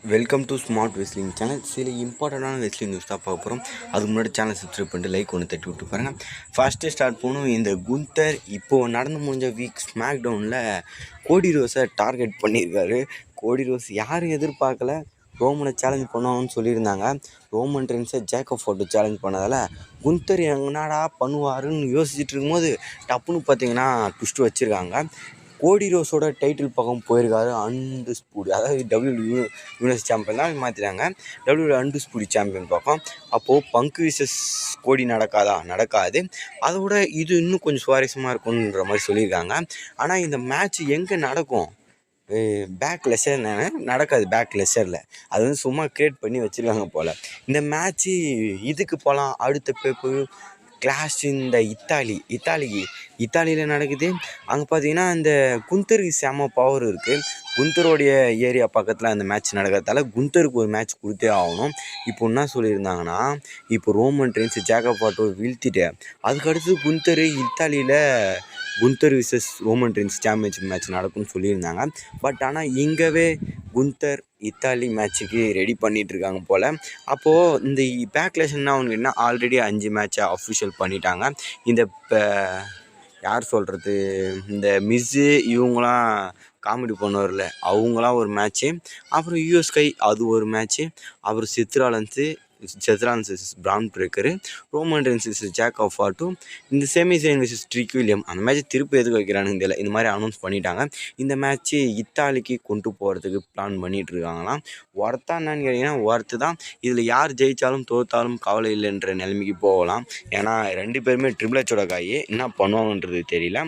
Welcome to smart wrestling channel. சில இம்பார்ட்டண்டான wrestling news தான் பார்க்க போகிறோம். அதுக்கு முன்னாடி சேனல் சப்ஸ்கிரைப் பண்ணிட்டு லைக் ஒன்று தட்டி விட்டு பாருங்கள். ஃபஸ்ட்டு ஸ்டார்ட் பண்ணணும். இந்த குந்தர் இப்போது நடந்து முடிஞ்ச வீக் ஸ்மாக் டவுனில் கோடி ரோஸை டார்கெட் பண்ணியிருக்காரு. கோடி ரோஸ் யாரும் எதிர்பார்க்கல. ரோமனை சேலஞ்ச் பண்ணுவாங்கன்னு சொல்லியிருந்தாங்க. ரோமன் ரெயின்ஸை ஜேக்கப் ஃபோர்டு சேலஞ்ச் பண்ணதால் குந்தர் என்னடா பண்ணுவாருன்னு யோசிச்சுட்டு இருக்கும்போது டப்புன்னு பார்த்தீங்கன்னா ட்விஸ்ட் வச்சுருக்காங்க. கோடி ரோஸோட டைட்டில் பக்கம் போயிருக்காரு அன்டிஸ்பியூட், அதாவது டபிள்யூ யூனிவர்ஸ் சாம்பியன் தான் மாற்றிட்டாங்க. டபிள்யூ அன்டிஸ்பியூட் சாம்பியன் பக்கம். அப்போது பங்க் விசஸ் கோடி நடக்காது. அதோட இது இன்னும் கொஞ்சம் சுவாரஸ்யமாக இருக்கும்ன்ற மாதிரி சொல்லியிருக்காங்க. ஆனால் இந்த மேட்ச் எங்கே நடக்கும்? பேக் லெஷர் நடக்காது. பேக் லெஷரில் அது வந்து சும்மா க்ரியேட் பண்ணி வச்சுருக்காங்க போல். இந்த மேட்ச்சு இதுக்கு போகலாம். அடுத்த பேப்பு கிளாஷ் இந்த இத்தாலியில் நடக்குது. அங்கே பார்த்தீங்கன்னா இந்த குந்தருக்கு செம பவர் இருக்குது. குந்தருடைய ஏரியா பக்கத்தில் அந்த மேட்ச் நடக்கிறதால குந்தருக்கு ஒரு மேட்ச் கொடுத்தே ஆகணும். இப்போ என்ன சொல்லியிருந்தாங்கன்னா, இப்போ ரோமன் ரெயின்ஸ் ஜேக்கப் ஃபோர்டை வீழ்த்திட்டு அதுக்கடுத்து குந்தர் இத்தாலியில் Gunther versus Roman Reigns championship match நடக்கும்னு சொல்லியிருந்தாங்க. பட் ஆனால் இங்கேவே குந்தர் இத்தாலி மேட்ச்சுக்கு ரெடி பண்ணிகிட்ருக்காங்க போல். அப்போது இந்த பேக்லேஷன்னா அவங்கன்னா ஆல்ரெடி 5 மேட்சை அஃபிஷியல் பண்ணிட்டாங்க. இந்த யார் சொல்கிறது, இந்த மிஸ்ஸு இவங்களாம் காமெடி பண்ணுவார்ல, அவங்களாம் ஒரு மேட்ச்சு. அப்புறம் யூஎஸ்கை அது ஒரு மேட்ச்சு. அப்புறம் Seth Rollins versus Bron Breakker, Roman Reigns versus Jacob Fatu, இந்த செமிசைன் விசஸ் ட்ரிக் வில்லியம். அந்த மேட்ச் திருப்பி எதுக்கு வைக்கிறானுங்க தெரியல. இந்த மாதிரி அனௌன்ஸ் பண்ணிட்டாங்க. இந்த மேட்ச்சு இத்தாலிக்கு கொண்டு போகிறதுக்கு பிளான் பண்ணிகிட்டு இருக்காங்களாம். ஒர்த்தா என்னன்னு கேட்டிங்கன்னா ஒர்த்து தான். இதில் யார் ஜெயித்தாலும் தோற்றாலும் கவலை இல்லைன்ற நிலைமைக்கு போகலாம். ஏன்னா 2 பேருமே ட்ரிபிள் ஹெச்சோட காய். என்ன பண்ணுவாங்கன்றது தெரியல.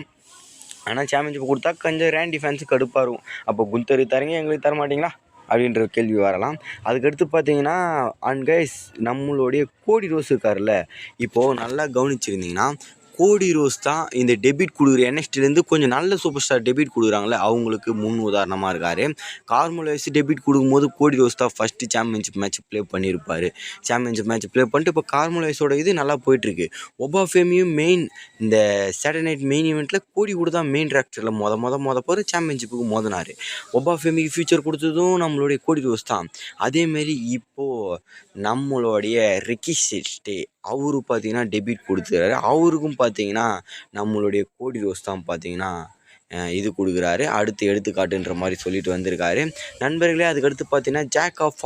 ஆனால் சாம்பியன்ஷிப் கொடுத்தா கொஞ்சம் ரேண்டி ஃபேன்ஸுக்கு கடுப்பாக இருக்கும். அப்போ குந்தர் தரீங்க, எங்களுக்கு தர மாட்டிங்களா அப்படின்ற கேள்வி வரலாம். அதுக்கடுத்து பார்த்தீங்கன்னா கைஸ், நம்மளுடைய கோடி ரோஸ் இருக்கார்ல, இப்போது நல்லா கவனிச்சிருந்தீங்கன்னா கோடி ரோஸ் தான் இந்த டெபிட் கொடுக்குற என்எக்ஸ்டிலேருந்து கொஞ்சம் நல்ல சூப்பர் ஸ்டார் டெபிட் கொடுக்குறாங்களே அவங்களுக்கு முன் உதாரணமாக இருக்கார். கார்மெல் வைஸ் டெபிட் கொடுக்கும்போது கோடி ரோஸ் தான் ஃபஸ்ட்டு சாம்பியன்ஷிப் மேட்ச் ப்ளே பண்ணியிருப்பார். சாம்பியன்ஷிப் மேட்ச் ப்ளே பண்ணிட்டு இப்போ கார்மெல் வைஸோட இது நல்லா போயிட்டுருக்கு. ஒபா ஃபேமியும் மெயின் இந்த சாட்டர்டே நைட் மெயின் ஈவெண்ட்டில் கோடி கூட தான் மெயின் ராக்டரில் மொத போகிற சாம்பியன்ஷிப்புக்கு மோதினார். ஒபா ஃபேமிக்கு ஃபியூச்சர் கொடுத்ததும் நம்மளுடைய கோடி ரோஸ் தான். அதேமாரி இப்போது நம்மளுடைய ரிக்கிஷிஸ்டே அவரு பார்த்தீங்கன்னா டெபிட் கொடுத்துறாரு. அவருக்கும் பார்த்தீங்கன்னா நம்மளுடைய கோடி ரோஸ் தான் பார்த்தீங்கன்னா இது கொடுக்குறாரு. அடுத்து எடுத்துக்காட்டுன்ற மாதிரி சொல்லிட்டு வந்திருக்காரு. நண்பர்களே, அதுக்கடுத்து பார்த்தீங்கன்னா ஜேக்கப்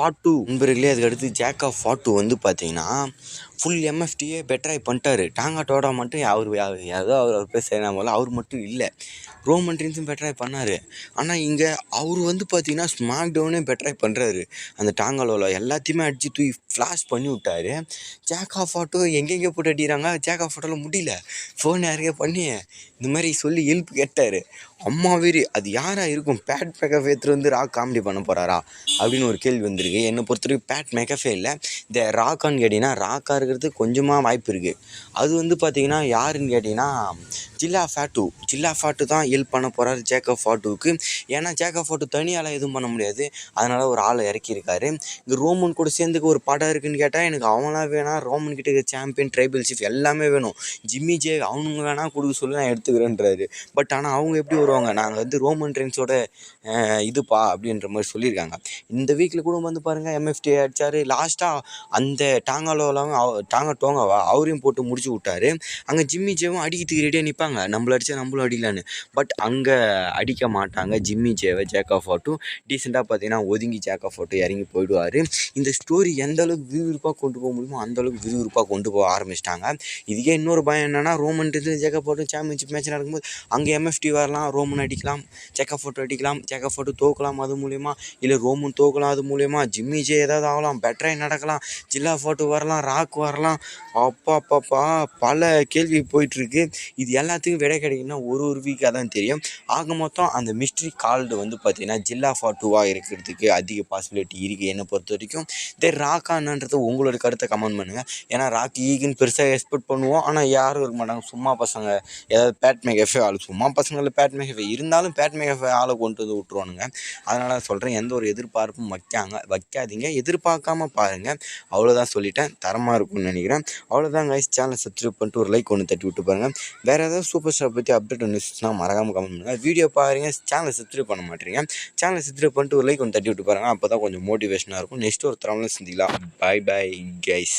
ஃபோர்டு வந்து பார்த்தீங்கன்னா ஃபுல் எம்எஃப்டியே பெட்டராக பண்ணிட்டார். டாங்காட்டோட மட்டும் அவர் பேர் செய்யணும் போல் அவர் மட்டும் இல்லை, ரோமன் ரெயின்ஸும் பெட்டராக பண்ணார். ஆனால் இங்கே அவர் வந்து பார்த்தீங்கன்னா ஸ்மாக் டவுனே பெட்டராக பண்ணுறாரு. அந்த டாங்காலோவில் எல்லாத்தையுமே அடித்து தூக்கி ஃப்ளாஷ் பண்ணி விட்டார். ஜேக்கப் ஃபோர்டு எங்கெங்கே போட்டு அடிக்கிறாங்க. ஜேக்கப் ஃபோர்டோவில் முடியல, ஃபோன் யாருக்கே பண்ணி இந்த மாதிரி சொல்லி ஹெல்ப் கேட்டார். அம்மா வீரி அது யாராக இருக்கும்? பேட் மேக்கஃபே வந்து ராக் காமெடி பண்ண போகிறாரா அப்படின்னு ஒரு கேள்வி வந்திருக்கு. என்னை பொறுத்தவரைக்கும் பேட் மேக்கஃபே இல்லை, இந்த ராக்கான்னு கேட்டிங்கன்னா ராக்காக இருக்கிறது கொஞ்சமாக வாய்ப்பு இருக்குது. அது வந்து பார்த்திங்கன்னா யாருன்னு கேட்டிங்கன்னா ஜில்லா ஃபேட்டு தான் ஹெல்ப் பண்ண போகிறாரு ஜேக்கப் ஃபோர்டுவுக்கு. ஏன்னா ஜேக்கப் ஃபோர்டு தனியால் எதுவும் பண்ண முடியாது. அதனால் ஒரு ஆளை இறக்கியிருக்காரு. இங்கே ரோமன் கூட சேர்ந்துக்கு ஒரு படம் இருக்குதுன்னு கேட்டால் எனக்கு அவனாக வேணாம். ரோமன் கிட்ட சாம்பியன், ட்ரைபிள் சீஃப் எல்லாமே வேணும். ஜிம்மி ஜே அவனுங்க வேணால் கொடுக்க சொல்லி நான் எடுத்துக்கிறேன்றாரு. பட் ஆனால் அவங்க எப்படி வருவாங்க? நாங்கள் வந்து ரோமன் ரெயின்ஸோட இதுப்பா அப்படின்ற மாதிரி சொல்லியிருக்காங்க. இந்த வீக்கில் கூட வந்து பாருங்கள், எம்எஃப்டி அடித்தார். லாஸ்ட்டாக அந்த டாங்கா டோங்காவா அவரையும் போட்டு முடிச்சு விட்டார். அங்கே ஜிம்மி ஜேவும் அடிக்கிறதுக்கு ரெடியாக நிற்பாங்க, நம்மள அடித்தா நம்மளும் அடிக்கலான்னு. பட் அங்கே அடிக்க மாட்டாங்க. ஜிம்மி ஜேவை ஜேக்கப் ஃபோர்டு டீசெண்டாக பார்த்தீங்கன்னா ஒதுங்கி ஜேக்கப் ஃபோர்டு இறங்கி போயிடுவார். இந்த ஸ்டோரி எந்த அளவுக்கு விறுவிறுப்பாக கொண்டு போக முடியுமோ அந்தளவுக்கு விறுவிறுப்பாக கொண்டு போக ஆரம்பிச்சிட்டாங்க. இதுக்கே இன்னொரு பயம் என்னென்னா, Roman Reigns Jacob Ford championship match நடக்கும்போது அங்கே எம்எஃப்டி வரலாம், ரோமன் அடிக்கலாம், ஜேக்கப் ஃபோர்டு அடிக்கலாம், ஜேக்கப் ஃபோர்டு தோக்கலாம் அது மூலயமா, இல்லை ரோமன் தோக்கலாம் அது மூலயமா, ஜிம்மி ஜே ஏதாவது ஆகலாம், பெட்டராக நடக்கலாம், ஜில்லா ஃபோர்டு வரலாம், ராக் வரலாம். அப்பாப்பாப்பா பல கேள்வி போயிட்டுருக்கு. இது எல்லாத்துக்கும் விடை கிடைக்குன்னா ஒரு வீக்காக தான் தெரியும். ஆக மொத்தம் அந்த மிஸ்ட்ரி கால்டு வந்து பார்த்திங்கன்னா ஜில்லா ஃபோர்டுவாக இருக்கிறதுக்கு அதிக பாசிபிலிட்டி இருக்குது என்னை பொறுத்த வரைக்கும். ராக்கான்ன்றது உங்களோட கருத்தை கமெண்ட் பண்ணுங்கள். ஏன்னா ராக் ஈக்குன்னு பெருசாக எக்ஸ்பெக்ட் பண்ணுவோம், ஆனால் யாரும் இருக்க மாட்டாங்க. சும்மா பசங்க ஏதாவது பேட் மேக்கஃபே ஆளு, சும்மா பசங்களில் பேட் மேக்கஃபே மேகஃபே இருந்தாலும் பேட் மேகஃபே ஆளை கொண்டு வந்து விட்ருவானுங்க. அதனால் சொல்கிறேன், எந்த ஒரு எதிர்பார்ப்பும் வைக்காதீங்க, எதிர்பார்க்காம பாருங்கள். அவ்வளோதான் சொல்லிட்டேன். தரமாக இருக்கும்னு நினைக்கிறேன். அவ்வளோதான் கைஸ். சேனலை சப்ஸ்கிரைப் பண்ணிட்டு ஒரு லைக் ஒன்று தட்டி விட்டு பாருங்கள். வேறு ஏதாவது சூப்பர் ஸ்டார் பற்றி அப்டேட் நியூஸ்னால் மறக்காமல் கமெண்ட் பண்ணுங்கள். வீடியோ பாருங்கள், சேனலை சப்ஸ்கிரைப் பண்ண மாட்டேறீங்க. சேனலை சப்ஸ்கிரைப் பண்ணிட்டு ஒரு லைக் ஒன்று தட்டி விட்டு பாருங்கள். அப்போ தான் கொஞ்சம் மோட்டிவேஷனாக இருக்கும். நெக்ஸ்ட் ஒரு தரமான சந்திக்கலாம். Bye bye guys.